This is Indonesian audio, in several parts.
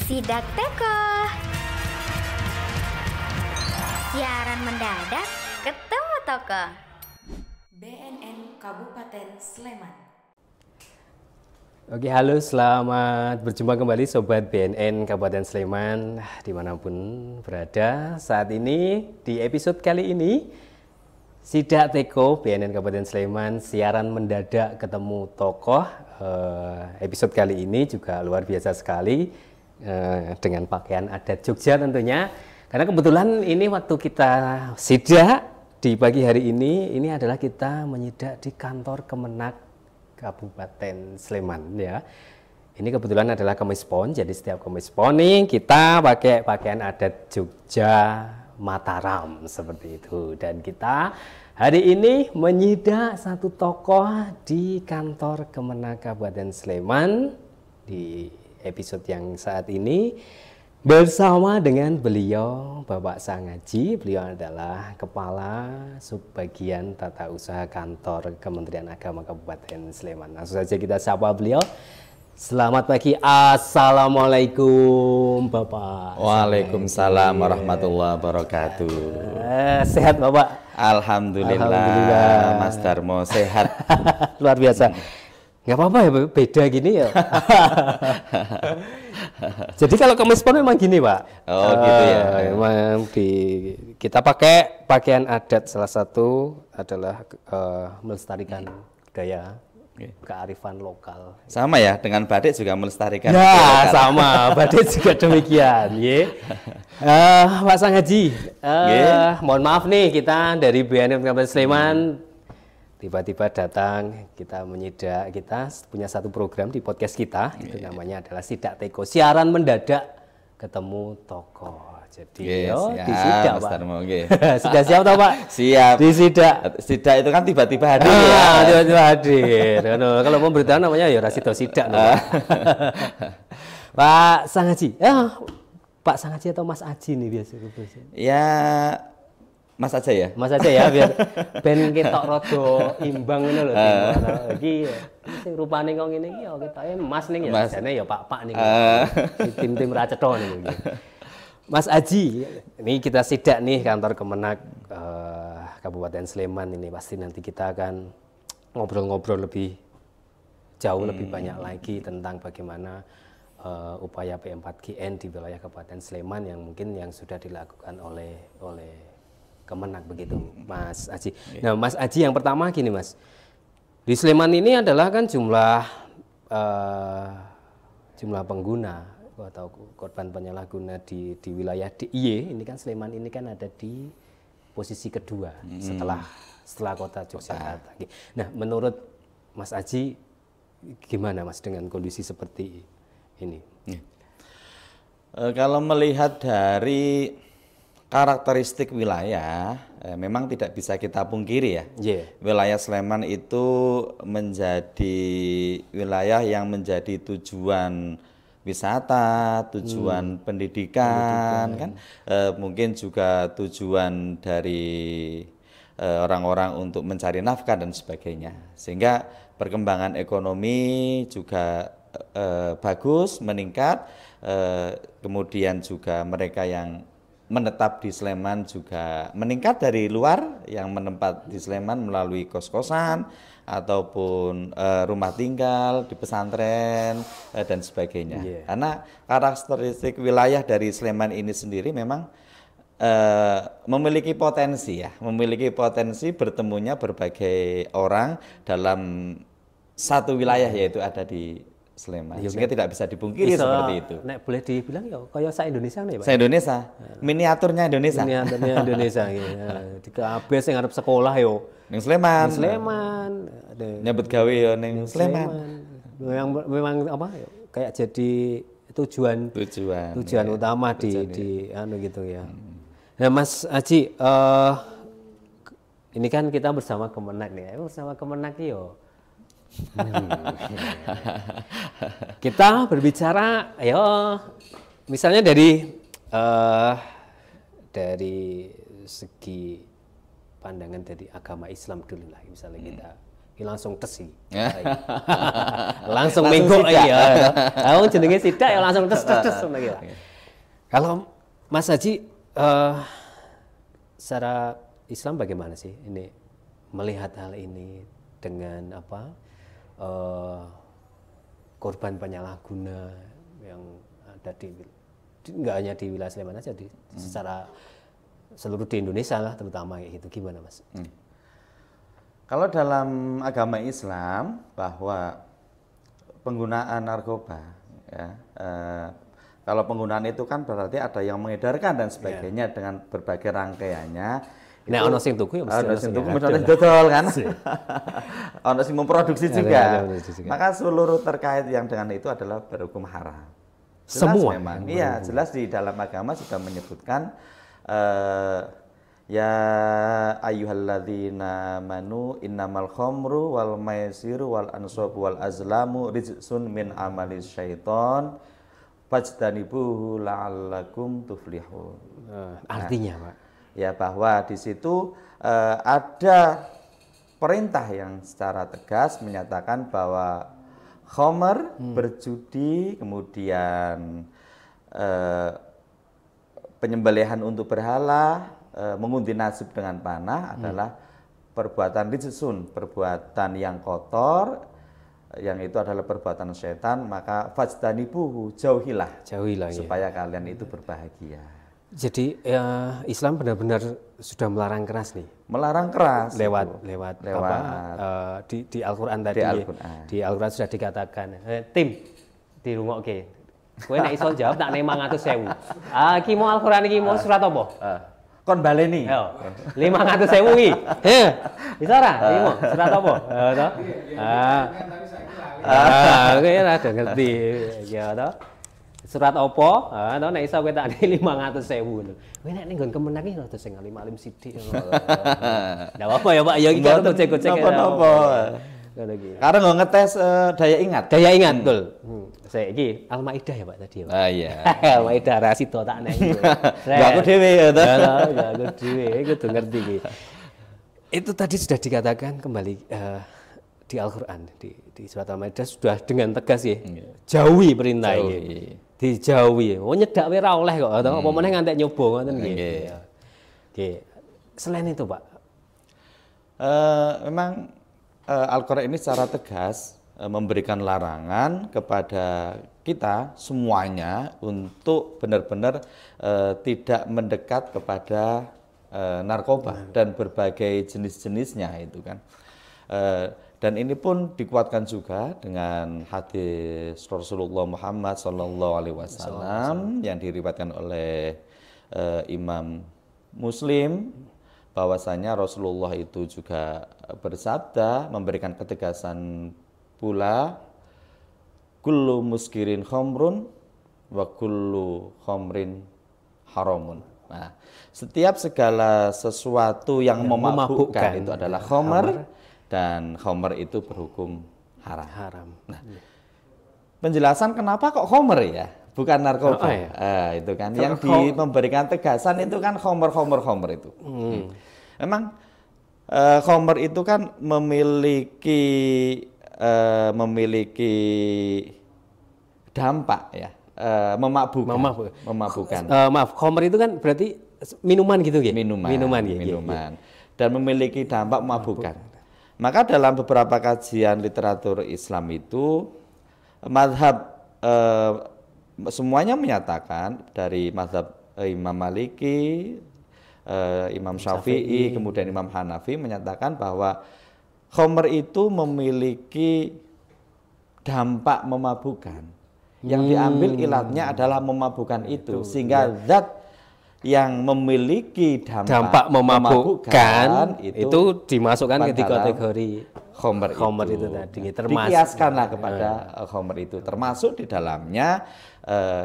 Sidak Teko. Siaran mendadak ketemu tokoh. BNN Kabupaten Sleman. Oke, halo, selamat berjumpa kembali Sobat BNN Kabupaten Sleman dimanapun berada. Saat ini, di episode kali ini, Sidak Teko BNN Kabupaten Sleman, siaran mendadak ketemu tokoh. Episode kali ini juga luar biasa sekali, dengan pakaian adat Jogja tentunya. Karena kebetulan ini waktu kita sidak di pagi hari ini adalah kita menyidak di kantor Kemenak Kabupaten Sleman ya. Ini kebetulan adalah Kemis Pon, jadi setiap Kemis Pon nih kita pakai pakaian adat Jogja Mataram seperti itu. Dan kita hari ini menyidak satu tokoh di kantor Kemenak Kabupaten Sleman di episode yang saat ini bersama dengan beliau Bapak Sangaji. Beliau adalah Kepala Subbagian Tata Usaha Kantor Kementerian Agama Kabupaten Sleman. Langsung saja kita sapa beliau. Selamat pagi, assalamualaikum Bapak. Waalaikumsalam warahmatullahi wabarakatuh. Sehat Bapak? Alhamdulillah. Mas Darmo sehat. Luar biasa. Nggak apa-apa ya, beda gini ya. Jadi kalau Kemis Pon memang gini Pak. Oh gitu ya. Memang kita pakai pakaian adat, salah satu adalah melestarikan budaya, kearifan lokal. Sama ya, dengan batik juga melestarikan. Ya sama, batik juga demikian. Pak Sangaji, mohon maaf nih kita dari BNN Kabupaten Sleman tiba-tiba datang, kita menyidak, kita punya satu program di podcast kita, itu namanya adalah Sidak Teko, siaran mendadak ketemu tokoh. Jadi disidak Pak. Sudah siap toh Pak? Siap. Disidak. Sidak itu kan tiba-tiba hadir ya. Tiba-tiba hadir. Kalau pemberitaan namanya ya Rasito Sidak. Pak Sangaji, Pak Sangaji atau Mas Aji nih biasanya? Ya, Mas aja ya. Mas aja ya, biar ben ketok rada imbang ngono lho. Iki sing rupane kok ngene iki ya ketoke Mas ning ya. Jane ya Pak ning. Tim-tim ra cetha ning. Mas Aji, ini kita sidak nih kantor Kemenak Kabupaten Sleman ini, pasti nanti kita akan ngobrol-ngobrol lebih jauh, lebih banyak lagi tentang bagaimana upaya P4GN di wilayah Kabupaten Sleman yang mungkin yang sudah dilakukan oleh Kemenak begitu, Mas Aji. Nah, Mas Aji yang pertama gini Mas, di Sleman ini adalah kan jumlah pengguna atau korban penyalahguna di wilayah DIY ini kan Sleman ini kan ada di posisi kedua setelah kota Yogyakarta. Nah, menurut Mas Aji gimana Mas dengan kondisi seperti ini? Kalau melihat dari karakteristik wilayah, memang tidak bisa kita pungkiri ya. Wilayah Sleman itu menjadi wilayah yang menjadi tujuan wisata, tujuan pendidikan kan, mungkin juga tujuan dari orang-orang untuk mencari nafkah dan sebagainya. Sehingga perkembangan ekonomi juga bagus, meningkat. Kemudian juga mereka yang menetap di Sleman juga meningkat dari luar yang menempat di Sleman melalui kos-kosan ataupun rumah tinggal di pesantren dan sebagainya. Karena karakteristik wilayah dari Sleman ini sendiri memang memiliki potensi ya, memiliki potensi bertemunya berbagai orang dalam satu wilayah yaitu ada di Sleman. Sehingga tidak bisa dipungkiri seperti itu. Nek boleh dibilang ya kayak se-Indonesia nih Pak. Se-Indonesia. Miniaturnya Indonesia. Miniaturnya Indonesia gitu. Di kabeh sing arep sekolah yo ning Sleman. Nyebut gawe yo ning Sleman. Memang apa kayak jadi tujuan utama di anu gitu ya. Nah, Mas Aji, ini kan kita bersama Kemenak nih. Bersama Kemenak yo kita berbicara, ayo, misalnya dari segi pandangan dari agama Islam dulu lah, misalnya kita langsung tes sih. Langsung minggu iya. Aku jenenge sidak ya langsung tes ngono iki. Kalau Mas Haji secara Islam bagaimana sih ini melihat hal ini dengan korban penyalahguna yang ada nggak hanya di wilayah Sleman aja, secara seluruh di Indonesia lah terutama kayak gitu, gimana Mas? Kalau dalam agama Islam bahwa penggunaan narkoba, ya, kalau penggunaan itu kan berarti ada yang mengedarkan dan sebagainya dengan berbagai rangkaiannya. Nah, ono sing tuku ya mesti ono sing tuku mesti dodol kan. Ono sing memproduksi juga. Maka seluruh terkait yang dengan itu adalah berhukum haram. Jelas semua memang. Iya, jelas di dalam agama sudah menyebutkan ya ayyuhalladzina amanu innamal khamru wal maisiru wal ansabu wal azlamu rijsun min amalis syaiton fajtanibuhu la'allakum tuflihun. Artinya, Pak, ya bahwa di situ ada perintah yang secara tegas menyatakan bahwa khamr, berjudi, kemudian penyembelihan untuk berhala, mengundi nasib dengan panah adalah perbuatan rijsun, perbuatan yang kotor, yang itu adalah perbuatan setan, maka fajtanibuhu, jauhilah supaya kalian itu berbahagia. Jadi Islam benar-benar sudah melarang keras nih. Melarang keras lewat di Al-Qur'an tadi. Di Al-Qur'an sudah dikatakan, tim di rumah oke. Kowe nek iso jawab tak 500.000. Iki mau Al-Qur'an iki mau surat apa? Kon baleni. Yo. 500.000 iki. Bisa ora? Iki surat apa? Toh? Kowe ora ngerti ya toh. Surat apa? Toh nek iso kowe tak 500.000. Kowe nek ning nggon kemenang iki rada sing alim-alim sithik. Ndak apa ya, Pak. Ya iki karo gocek-gocek. Napa-napa. Ngono iki. Karena nggak ngetes daya ingat. Daya ingat, betul. Saya iki Al-Maidah ya, Pak, tadi ya, Pak. Iya. Al-Maidah rasito tak nek. Enggak aku dhewe ya to. Enggak aku dhewe, kudu ngerti iki. Itu tadi sudah dikatakan kembali di Al-Qur'an, di surat Al-Maidah sudah dengan tegas ya. Jauhi perintah iki. Dijauhi. Oh nyedak wae ora oleh kok. Apa meneh ngantek nyoba ngoten nggih. Oke. Selain itu, Pak. Memang Al-Qur'an ini secara tegas memberikan larangan kepada kita semuanya untuk benar-benar tidak mendekat kepada narkoba dan berbagai jenis-jenisnya itu kan. Dan ini pun dikuatkan juga dengan hadis Rasulullah Muhammad SAW yang diriwayatkan oleh Imam Muslim, bahwasanya Rasulullah itu juga bersabda, memberikan ketegasan pula, kullu muskirin khamrun wa kullu khamrin haramun. Nah, setiap segala sesuatu yang memabukkan itu adalah khamr, dan khamr itu berhukum haram. Nah, penjelasan kenapa kok khamr ya, bukan narkoba. Itu kan yang memberikan tegasan itu kan khamr itu. Memang khamr itu kan memiliki dampak ya, memabukkan. Maaf, khamr itu kan berarti minuman gitu ya? Minuman. Dan memiliki dampak memabukkan. Maka dalam beberapa kajian literatur Islam itu mazhab semuanya menyatakan, dari mazhab Imam Maliki, Imam Syafi'i, kemudian Imam Hanafi menyatakan bahwa khamr itu memiliki dampak memabukkan. Yang diambil ilatnya adalah memabukkan itu, sehingga zat yang memiliki dampak memabukkan itu dimasukkan ke kategori khamr itu tadi. Termasuk dikiaskanlah kepada khamr itu, termasuk di dalamnya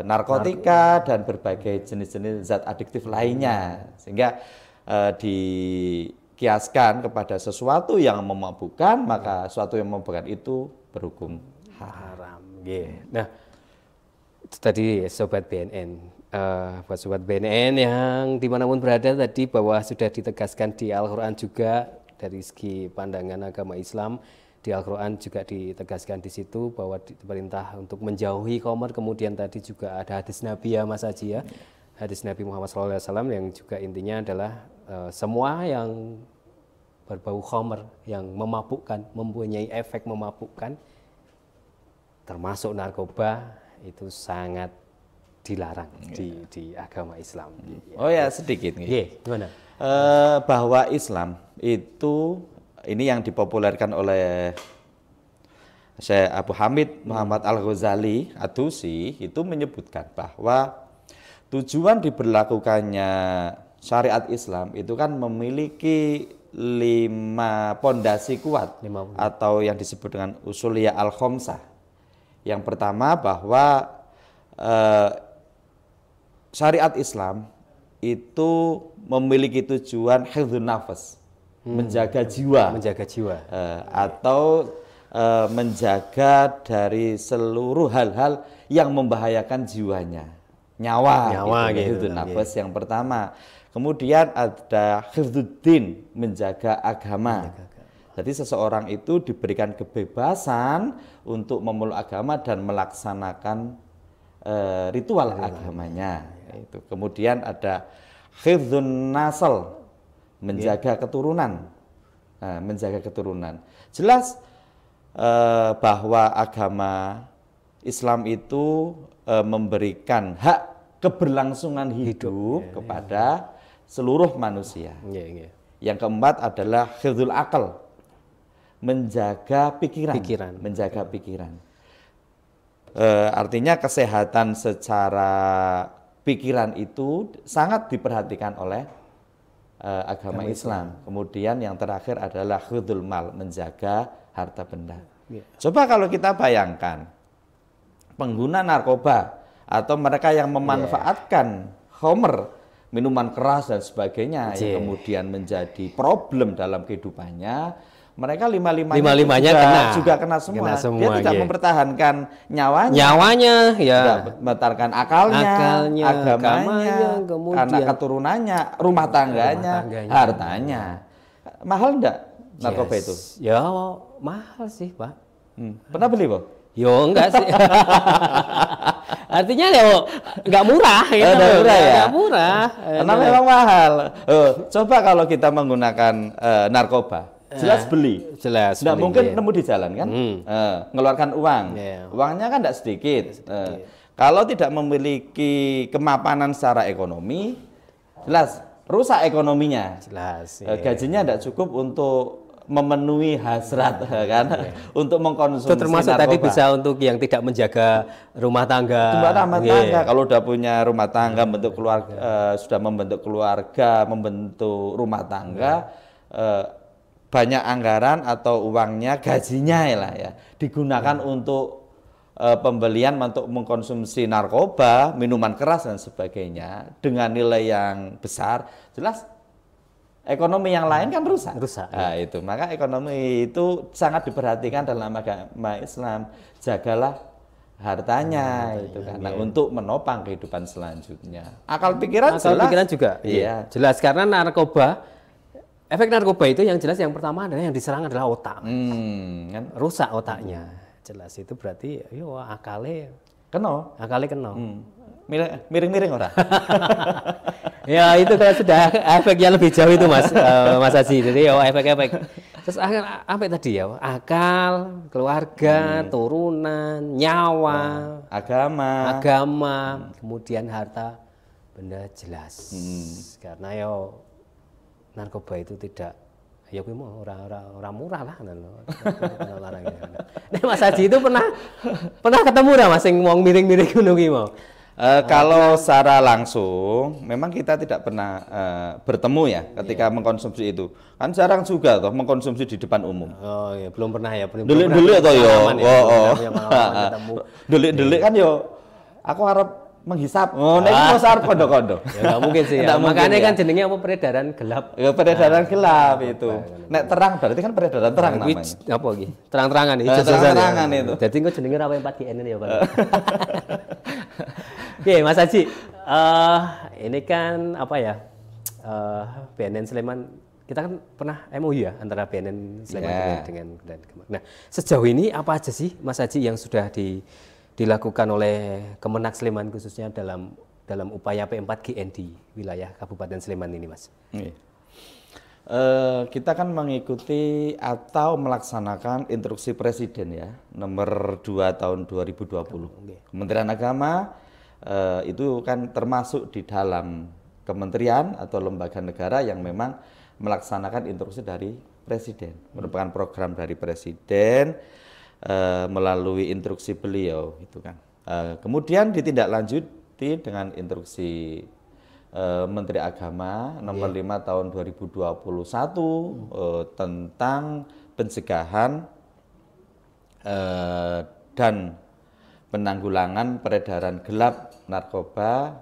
narkotika dan berbagai jenis-jenis zat adiktif lainnya, sehingga dikiaskan kepada sesuatu yang memabukkan, maka sesuatu yang memabukkan itu berhukum haram. Nah, itu tadi Sobat BNN. Buat Sobat BNN yang dimanapun berada tadi, bahwa sudah ditegaskan di Al-Quran juga dari segi pandangan agama Islam di Al-Quran juga ditegaskan di situ bahwa perintah untuk menjauhi khamr. Kemudian tadi juga ada hadis Nabi ya Mas Haji ya, hadis Nabi Muhammad SAW yang juga intinya adalah semua yang berbau khamr, yang memabukkan, mempunyai efek memabukkan, termasuk narkoba, itu sangat dilarang di agama Islam. Oh ya sedikit nih. Gimana? Bahwa Islam itu ini yang dipopulerkan oleh Syekh Abu Hamid Muhammad Al-Ghazali Ad-Dusi itu menyebutkan bahwa tujuan diberlakukannya syariat Islam itu kan memiliki 5 pondasi kuat atau yang disebut dengan usuliyah al-khamsah. Yang pertama bahwa syariat Islam itu memiliki tujuan hifdzun nafas, menjaga jiwa, atau menjaga dari seluruh hal-hal yang membahayakan jiwanya, nyawa gitu, hifdzun nafas yang pertama. Kemudian ada hifdzuddin, menjaga agama. Jadi seseorang itu diberikan kebebasan untuk memeluk agama dan melaksanakan ritual agamanya. Itu. Kemudian ada hifdzun nasl, menjaga keturunan. Menjaga keturunan. Jelas bahwa agama Islam itu memberikan hak keberlangsungan hidup kepada seluruh manusia. Yang keempat adalah hifdzul akal, menjaga pikiran. Menjaga pikiran. Artinya kesehatan secara pikiran itu sangat diperhatikan oleh agama Islam. Kemudian yang terakhir adalah hifdzul mal, menjaga harta benda. Coba kalau kita bayangkan pengguna narkoba atau mereka yang memanfaatkan khamr, minuman keras dan sebagainya yang kemudian menjadi problem dalam kehidupannya, mereka lima-limanya juga kena semua. Dia tidak mempertahankan nyawanya, tidak mempertahankan akalnya, agamanya, anak keturunannya, rumah tangganya, hartanya. Mahal enggak narkoba itu? Ya mahal sih Pak. Pernah beli Pak? Yo enggak sih. Artinya ya enggak murah gitu. Enggak murah ya? Enggak murah. Karena memang mahal. Coba kalau kita menggunakan narkoba, jelas beli. Jelas. Enggak mungkin nemu di jalan kan? Ngeluarkan uang. Uangnya kan enggak sedikit. Kalau tidak memiliki kemapanan secara ekonomi, jelas rusak ekonominya. Jelas. Gajinya enggak cukup untuk memenuhi hasrat kan, untuk mengkonsumsi itu termasuk narkoba. Tadi bisa untuk yang tidak menjaga rumah tangga. Kalau udah punya rumah tangga, membentuk keluarga, sudah membentuk keluarga, membentuk rumah tangga, banyak anggaran atau uangnya, gajinya lah ya, digunakan untuk pembelian untuk mengkonsumsi narkoba, minuman keras dan sebagainya dengan nilai yang besar, jelas ekonomi yang lain kan rusak. Nah, itu. Maka ekonomi itu sangat diperhatikan dalam agama Islam. Jagalah hartanya itu karena untuk menopang kehidupan selanjutnya. Akal pikiran juga. Iya. Jelas karena narkoba, efek narkoba itu yang jelas yang pertama adalah yang diserang adalah otak. Kan rusak otaknya. Jelas itu berarti yo akalnya kena. Miring-miring orang. Ya itu kalau sudah efeknya lebih jauh itu Mas Haji. Jadi efek-efek. Terus apa tadi ya? Akal, keluarga, turunan, nyawa, agama, kemudian harta benda jelas. Karena narkoba itu tidak orang murah lah. Nah, Mas Haji itu pernah ketemu dah Mas yang mau miring-miring gunung iki mau. Kalau secara langsung, memang kita tidak pernah bertemu ya ketika mengkonsumsi itu. Kan jarang juga toh mengkonsumsi di depan umum. Oh iya, belum pernah ya. Delik-delik toh yo. Delik-delik kan yo. Aku harap menghisap. Nek mau sarep kondo-kondo. Ya enggak mungkin sih. Ya. Makanya kan jenenge apa peredaran gelap. Ya peredaran gelap itu. Nek terang berarti kan peredaran terang namanya. Apa iki? Terang-terangan terang-terangan itu. Jadi engko jenenge rawe 4GN ini ya, Pak. Oke, Mas Haji. Ini kan apa ya? BNN Sleman kita kan pernah MOU ya antara BNN Sleman dengan Kemenag. Nah, sejauh ini apa aja sih Mas Haji yang sudah dilakukan oleh Kemenag Sleman khususnya dalam upaya P4GN di wilayah Kabupaten Sleman ini, Mas? Kita kan mengikuti atau melaksanakan instruksi Presiden ya, nomor 2 tahun 2020. Kementerian Agama itu kan termasuk di dalam kementerian atau lembaga negara yang memang melaksanakan instruksi dari Presiden. Merupakan program dari Presiden melalui instruksi beliau gitu kan. Kemudian ditindaklanjuti dengan instruksi Menteri Agama nomor 5 tahun 2021 tentang pencegahan dan penanggulangan peredaran gelap narkoba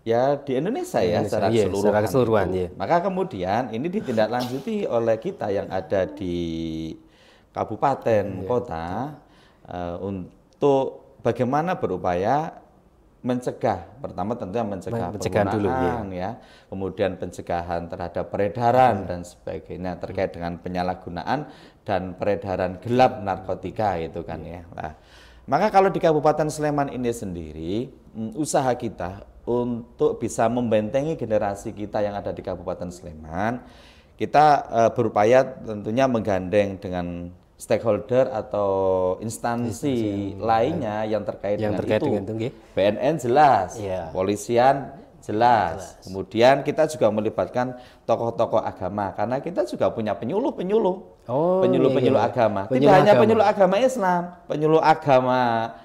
ya di Indonesia ya secara keseluruhan. Ya. Maka kemudian ini ditindaklanjuti oleh kita yang ada di kabupaten kota untuk bagaimana berupaya mencegah, pertama tentunya mencegah penggunaan dulu, ya. Kemudian pencegahan terhadap peredaran dan sebagainya terkait dengan penyalahgunaan dan peredaran gelap narkotika itu kan ya. Nah, maka kalau di Kabupaten Sleman ini sendiri usaha kita untuk bisa membentengi generasi kita yang ada di Kabupaten Sleman, kita berupaya tentunya menggandeng dengan stakeholder atau instansi lainnya yang terkait dengan itu. BNN jelas, polisian jelas. Kemudian kita juga melibatkan tokoh-tokoh agama karena kita juga punya penyuluh-penyuluh agama. Tidak hanya penyuluh agama Islam, penyuluh agama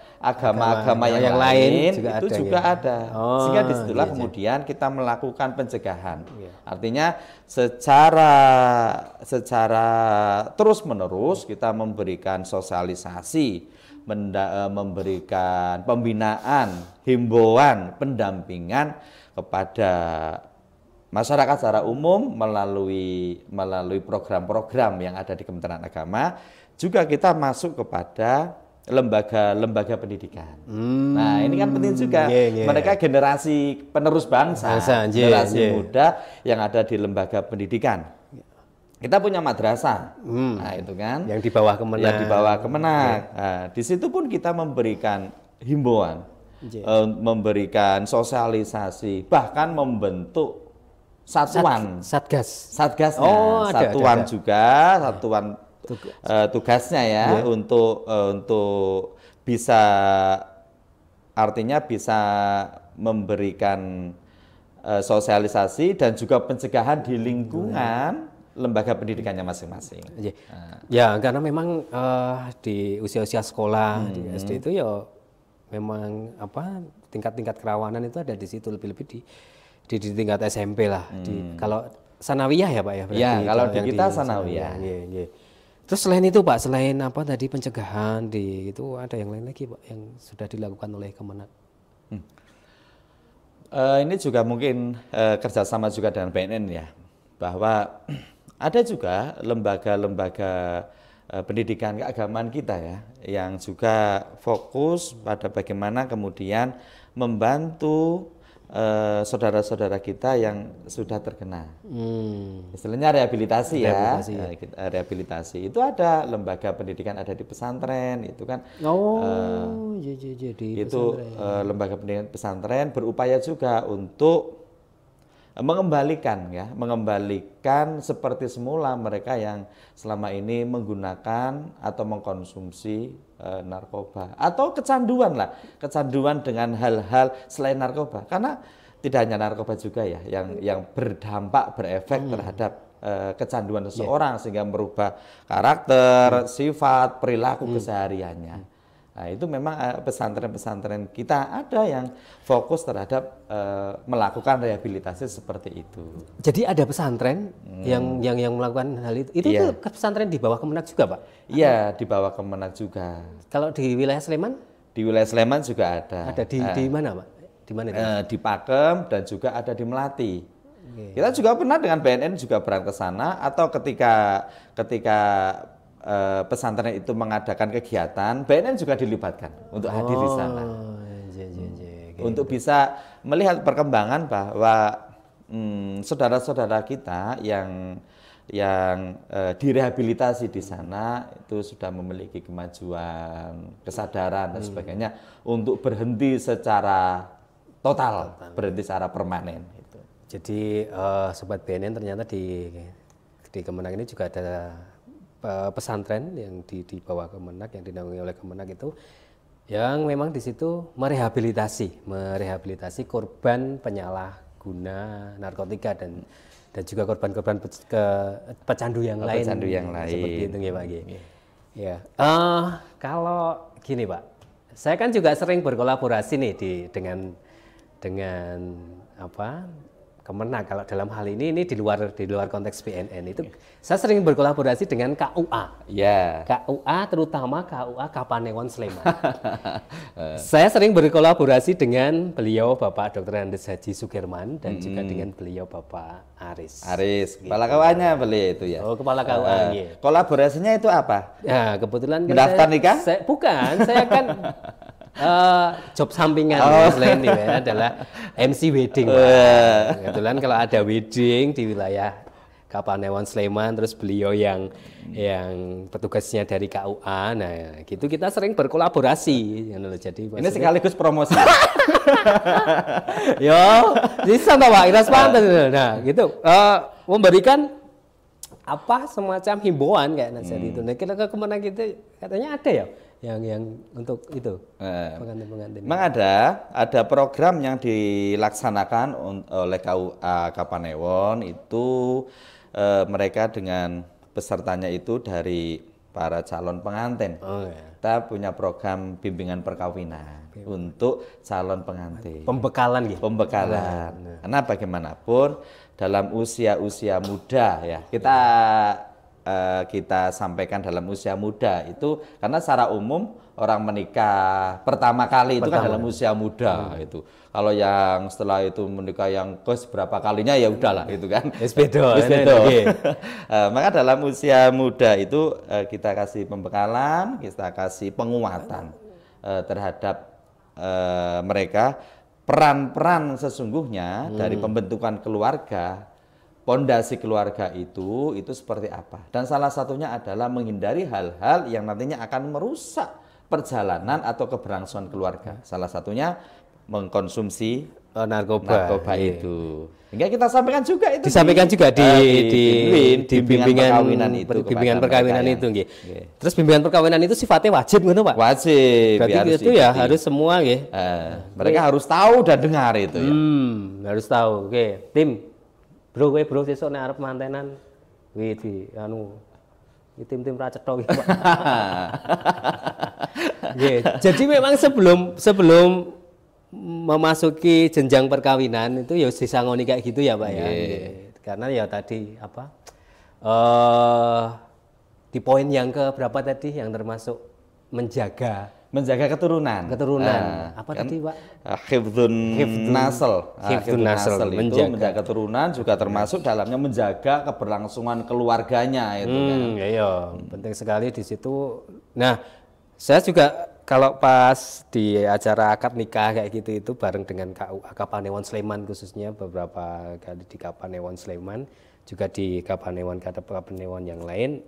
yang lain juga ada. Sehingga disitulah kemudian kita melakukan pencegahan. Artinya secara terus-menerus kita memberikan sosialisasi, memberikan pembinaan, himbauan, pendampingan kepada masyarakat secara umum melalui program-program yang ada di Kementerian Agama. Juga kita masuk kepada lembaga pendidikan. Nah, ini kan penting juga. Mereka generasi penerus bangsa, generasi muda yang ada di lembaga pendidikan. Kita punya madrasah. Nah, itu kan yang di bawah Kemenag. Nah, di situ pun kita memberikan himbauan, memberikan sosialisasi, bahkan membentuk satuan satgasnya. Satuan tugasnya ya untuk bisa memberikan sosialisasi dan juga pencegahan di lingkungan lembaga pendidikannya masing-masing. Ya, karena memang di usia-usia sekolah di SD itu ya memang tingkat-tingkat kerawanan itu ada di situ, lebih-lebih di tingkat SMP lah. Kalau sanawiyah ya Pak ya? Ya, kalau di kita sanawiyah. Terus selain itu Pak, selain tadi pencegahan itu ada yang lain lagi Pak yang sudah dilakukan oleh Kemenag? Ini juga mungkin kerjasama juga dengan BNN ya, bahwa ada juga lembaga-lembaga pendidikan keagamaan kita ya, yang juga fokus pada bagaimana kemudian membantu saudara-saudara kita yang sudah terkena. Istilahnya rehabilitasi ya. Rehabilitasi itu ada lembaga pendidikan ada di pesantren itu kan. Lembaga pendidikan pesantren berupaya juga untuk mengembalikan seperti semula mereka yang selama ini menggunakan atau mengkonsumsi narkoba atau kecanduan dengan hal-hal selain narkoba, karena tidak hanya narkoba juga ya yang berdampak berefek terhadap kecanduan seseorang sehingga merubah karakter, sifat, perilaku kesehariannya. Nah, itu memang pesantren-pesantren kita ada yang fokus terhadap melakukan rehabilitasi seperti itu. Jadi ada pesantren yang melakukan hal itu. Itu tuh pesantren di bawah Kemenag juga, Pak? Iya, di bawah Kemenag juga. Kalau di wilayah Sleman? Di wilayah Sleman juga ada. Ada di mana, Pak? Di mana itu? Di Pakem dan juga ada di Melati. Kita juga pernah dengan BNN juga berangkat ke sana, atau ketika pesantren itu mengadakan kegiatan, BNN juga dilibatkan untuk hadir di sana. Untuk bisa melihat perkembangan bahwa saudara-saudara kita yang direhabilitasi di sana itu sudah memiliki kemajuan, kesadaran dan sebagainya untuk berhenti secara total. Berhenti secara permanen. Gitu. Jadi Sobat BNN ternyata di Kemenag ini juga ada pesantren yang di bawah Kemenag, yang dinaungi oleh Kemenag itu, yang memang di situ merehabilitasi korban penyalahguna narkotika dan juga korban-korban pecandu yang lain. Seperti itu ya Pak. Ya. Kalau gini Pak, saya kan juga sering berkolaborasi nih dengan Kemenag. Kalau dalam hal ini di luar konteks BNN itu saya sering berkolaborasi dengan KUA. Ya. KUA terutama KUA Kapanewon Sleman. Saya sering berkolaborasi dengan beliau Bapak Dr. Andes Haji Sukirman dan juga dengan beliau Bapak Aris. Kepala KUA-nya beliau itu ya. Oh, kepala KUA. Kolaborasinya itu apa? Ya, kebetulan kan mendaftar nikah? Saya kan job sampingan selain ini ya, adalah MC wedding. Kebetulan kalau ada wedding di wilayah Kapanewon Sleman, terus beliau yang petugasnya dari KUA, nah gitu kita sering berkolaborasi. Jadi ini sekaligus promosi. Yo, bisa toh Pak, kita sepantas. Nah gitu, memberikan semacam himbauan kayak nasihat itu. Nah kita ke Kemenag itu katanya ada ya yang untuk itu pengantin-pengantin. Memang ada program yang dilaksanakan oleh KUA Kapanewon itu mereka dengan pesertanya itu dari para calon pengantin. Kita punya program bimbingan perkawinan untuk calon pengantin. Pembekalan gitu. Karena bagaimanapun dalam usia muda ya kita sampaikan dalam usia muda itu karena secara umum orang menikah pertama kali itu kan dalam usia muda itu. Kalau yang setelah itu menikah yang berapa kalinya ya udahlah itu kan. Maka dalam usia muda itu kita kasih pembekalan, kita kasih penguatan terhadap mereka peran-peran sesungguhnya dari pembentukan keluarga. Pondasi keluarga itu seperti apa? Dan salah satunya adalah menghindari hal-hal yang nantinya akan merusak perjalanan atau keberlangsungan keluarga. Salah satunya mengkonsumsi narkoba itu. Hingga kita sampaikan juga itu. Disampaikan juga di bimbingan perkawinan itu. Terus bimbingan perkawinan itu sifatnya wajib gitu Pak? Wajib. Berarti itu ya harus semua ya. Mereka harus tahu dan dengar itu ya. Harus tahu. Oke, tim. Bro sesuk nek arep mantenan kuwi tim ra cetha iki, Pak. Jadi memang sebelum memasuki jenjang perkawinan itu ya disangoni kayak gitu ya, Pak ya. Karena ya tadi di poin yang ke berapa tadi yang termasuk menjaga keturunan. Apa kan, tadi Pak? Hifdzun nasl. Hifdzun nasl itu menjaga keturunan juga termasuk dalamnya menjaga keberlangsungan keluarganya itu kan. Iya, penting sekali di situ. Nah, saya juga kalau pas di acara akad nikah kayak gitu itu bareng dengan KUA Kapanewon Sleman khususnya beberapa kali di Kapanewon Sleman, juga di Kapanewon yang lain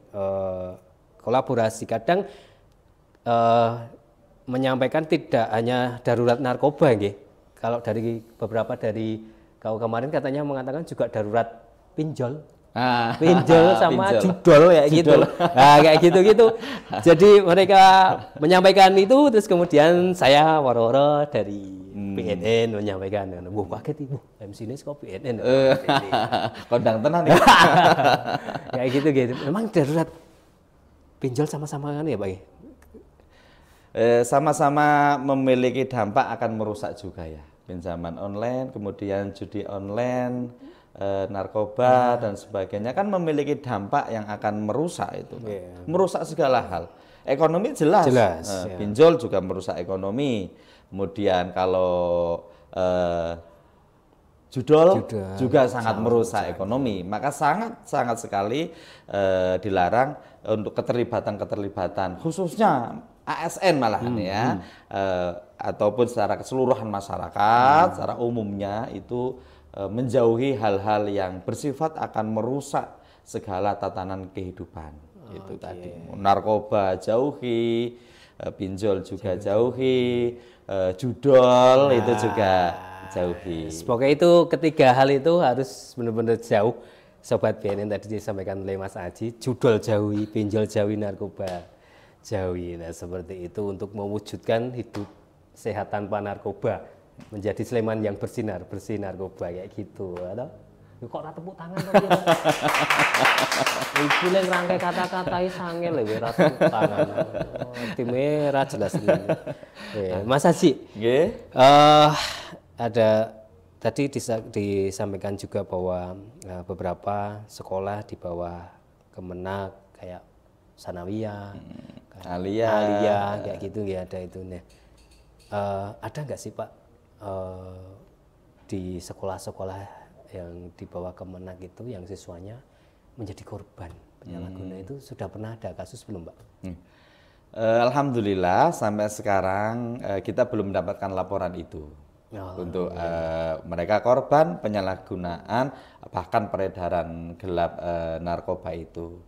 kolaborasi kadang menyampaikan tidak hanya darurat narkoba nggih. Kalau dari beberapa dari kau kemarin katanya mengatakan juga darurat pinjol. Pinjol sama judol kayak gitu. Nah, kayak gitu-gitu. Jadi mereka menyampaikan itu terus kemudian saya waro-waro dari BNN menyampaikan. Wah, kaget Ibu. MC ini kok BNN. Kondang tenan nih. Kayak gitu-gitu. Memang darurat pinjol sama-sama kan ya, Pak? Sama-sama memiliki dampak akan merusak juga ya. Pinjaman online, kemudian judi online, narkoba dan sebagainya kan memiliki dampak yang akan merusak itu. Merusak segala hal. Ekonomi jelas. Pinjol juga merusak ekonomi. Kemudian kalau judol juga sangat merusak ekonomi. Maka sangat sekali dilarang untuk keterlibatan khususnya ASN malahan ataupun secara keseluruhan masyarakat, secara umumnya itu menjauhi hal-hal yang bersifat akan merusak segala tatanan kehidupan. Itu tadi. Narkoba jauhi, pinjol juga jauhi, judol itu juga jauhi. Pokoknya itu ketiga hal itu harus benar-benar jauh. Sobat BNN tadi disampaikan oleh Mas Aji, judol jauhi, pinjol jauhi, narkoba jauhi. Nah seperti itu untuk mewujudkan hidup sehat tanpa narkoba, menjadi Sleman yang bersinar, bersih narkoba kayak gitu. Atau kok ora tepuk tangan tadi. Ibu yang rangkai kata-kata sangel lho ora tepuk tangan. Time ra jelas ini. Mas Aji. Nggih. Ada tadi disampaikan juga bahwa beberapa sekolah di bawah Kemenak kayak Sanawiyah, Aliyah kayak gitu ya ada itu. Nah, ada nggak sih Pak di sekolah-sekolah yang di bawah Kemenak itu yang siswanya menjadi korban penyalahguna itu sudah pernah ada kasus belum Pak? Alhamdulillah sampai sekarang kita belum mendapatkan laporan itu. Untuk mereka korban penyalahgunaan bahkan peredaran gelap narkoba itu,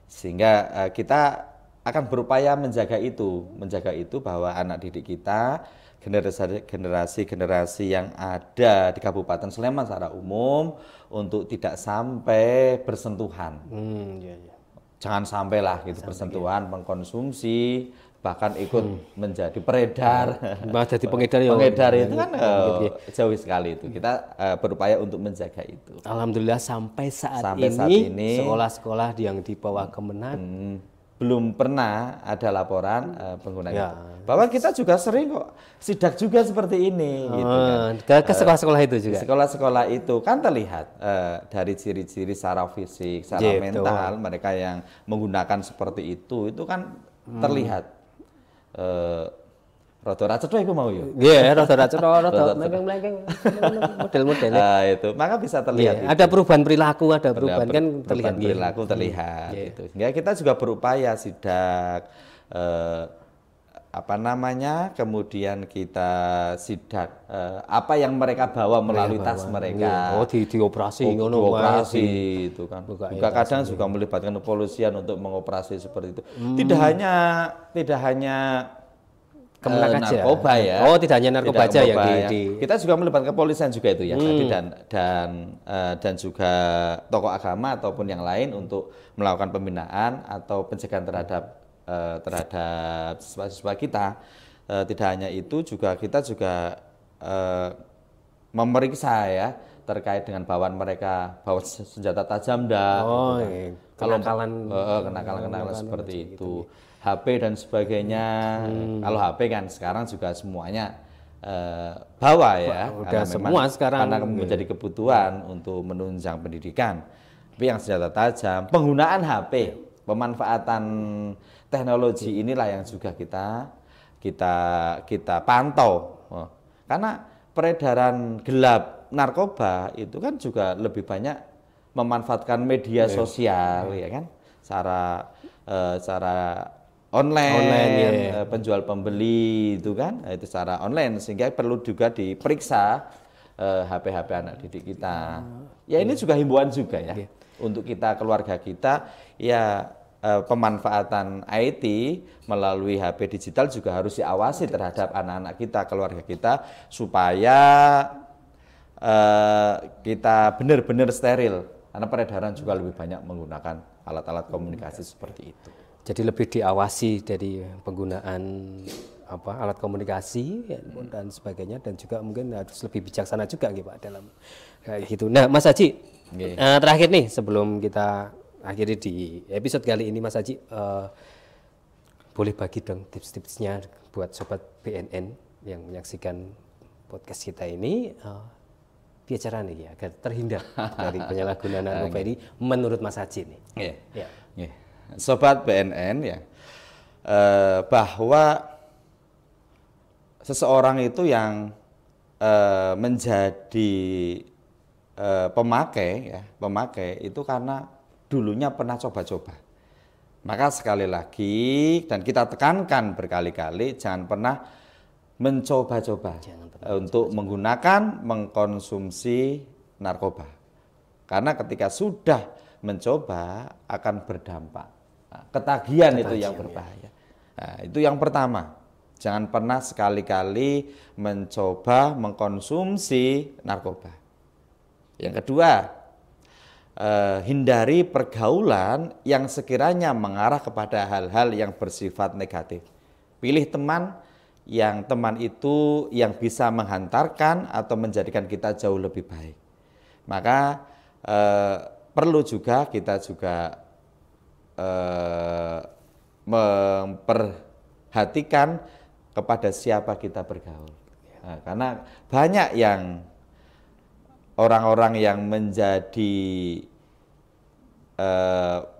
sehingga kita akan berupaya menjaga itu bahwa anak didik kita, generasi yang ada di Kabupaten Sleman secara umum untuk tidak sampai bersentuhan. Jangan sampailah gitu bersentuhan, mengkonsumsi, bahkan ikut menjadi peredar. Jadi pengedar ya. Pengedar itu kan jauh sekali itu. Kita berupaya untuk menjaga itu. Alhamdulillah sampai saat ini sekolah-sekolah yang di bawah Kemenak belum pernah ada laporan pengguna itu. Bahwa kita juga sering kok sidak juga seperti ini gitu kan. Ke sekolah-sekolah itu juga. Sekolah-sekolah itu kan terlihat dari ciri-ciri secara fisik, secara mental mereka yang menggunakan seperti itu kan terlihat. Rada cetha iku mau ya. Iya, rada cetha, rada melengkeng-melengkeng model-model. Itu maka bisa terlihat. Ada perubahan perilaku, ada perubahan kan terlihat. Perilaku terlihat itu. Sehingga kita juga berupaya sidak kemudian kita sidak apa yang mereka bawa melalui tas mereka. Dioperasi ngono dioperasi itu kan. Juga kadang juga melibatkan kepolisian untuk mengoperasi seperti itu. Tidak hanya narkoba ya. Tidak hanya narkoba aja yang kita juga melibatkan kepolisian juga itu ya. Dan juga tokoh agama ataupun yang lain untuk melakukan pembinaan atau pencegahan terhadap siswa-siswa kita. Tidak hanya itu juga kita juga memeriksa ya terkait dengan bawaan mereka bawa senjata tajam kenakalan seperti itu. HP dan sebagainya. Kalau HP kan sekarang juga semuanya bawa ya. Udah semua sekarang karena menjadi kebutuhan untuk menunjang pendidikan. Tapi yang senjata tajam, penggunaan HP, pemanfaatan teknologi inilah yang juga kita pantau. Karena peredaran gelap narkoba itu kan juga lebih banyak memanfaatkan media sosial ya kan, cara online penjual pembeli itu kan, itu secara online, sehingga perlu juga diperiksa HP-HP anak didik kita. Ya ini juga himbauan juga ya untuk kita, keluarga kita ya. Pemanfaatan IT melalui HP digital juga harus diawasi terhadap anak-anak kita, keluarga kita, supaya kita benar-benar steril, karena peredaran juga lebih banyak menggunakan alat-alat komunikasi seperti itu. Jadi lebih diawasi dari penggunaan alat komunikasi dan sebagainya, dan juga mungkin harus lebih bijaksana juga gitu Pak dalam kayak gitu. Nah Mas Haji, terakhir nih sebelum kita akhirnya di episode kali ini Mas Haji, boleh bagi dong tips-tipsnya buat sobat BNN yang menyaksikan podcast kita ini, bicara nih ya agar terhindar dari penyalahgunaan narkoba ini menurut Mas Haji nih. Sobat BNN ya, bahwa seseorang itu yang menjadi pemakai itu karena dulunya pernah coba-coba. Maka sekali lagi, dan kita tekankan berkali-kali, jangan pernah mencoba-coba untuk menggunakan, mengkonsumsi narkoba. Karena ketika sudah mencoba akan berdampak. Nah, ketagihan itu yang berbahaya. Nah, itu yang pertama. Jangan pernah sekali-kali mencoba mengkonsumsi narkoba. Yang kedua, hindari pergaulan yang sekiranya mengarah kepada hal-hal yang bersifat negatif. Pilih teman yang itu yang bisa menghantarkan atau menjadikan kita jauh lebih baik. Maka perlu juga kita juga memperhatikan kepada siapa kita bergaul. Nah, karena banyak yang orang-orang yang menjadi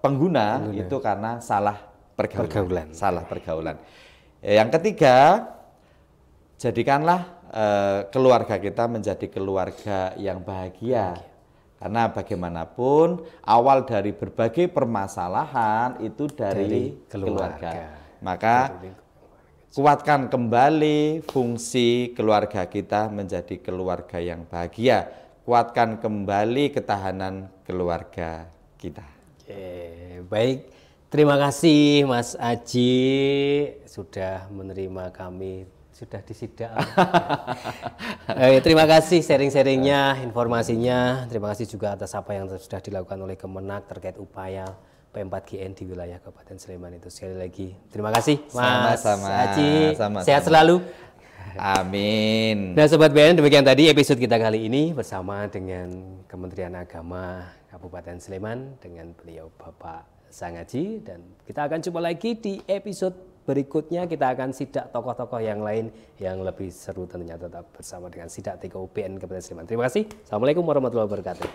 pengguna itu karena salah pergaulan. Salah pergaulan. Yang ketiga, jadikanlah keluarga kita menjadi keluarga yang bahagia. Karena bagaimanapun awal dari berbagai permasalahan itu dari keluarga. Maka kuatkan kembali fungsi keluarga kita menjadi keluarga yang bahagia. Kuatkan kembali ketahanan keluarga kita. Oke, baik. Terima kasih Mas Aji sudah menerima kami, sudah disidak. Terima kasih sharing-sharingnya, informasinya. Terima kasih juga atas apa yang sudah dilakukan oleh Kemenak terkait upaya P4GN di wilayah Kabupaten Sleman itu. Sekali lagi terima kasih Mas Aji, sehat selalu. Amin. Nah Sobat BNN, demikian tadi episode kita kali ini bersama dengan Kementerian Agama Kabupaten Sleman dengan beliau Bapak Sang Aji, dan kita akan jumpa lagi di episode berikutnya. Kita akan sidak tokoh-tokoh yang lain yang lebih seru tentunya, tetap bersama dengan Sidak TKO BNN Kabupaten Sleman. Terima kasih. Assalamualaikum warahmatullahi wabarakatuh.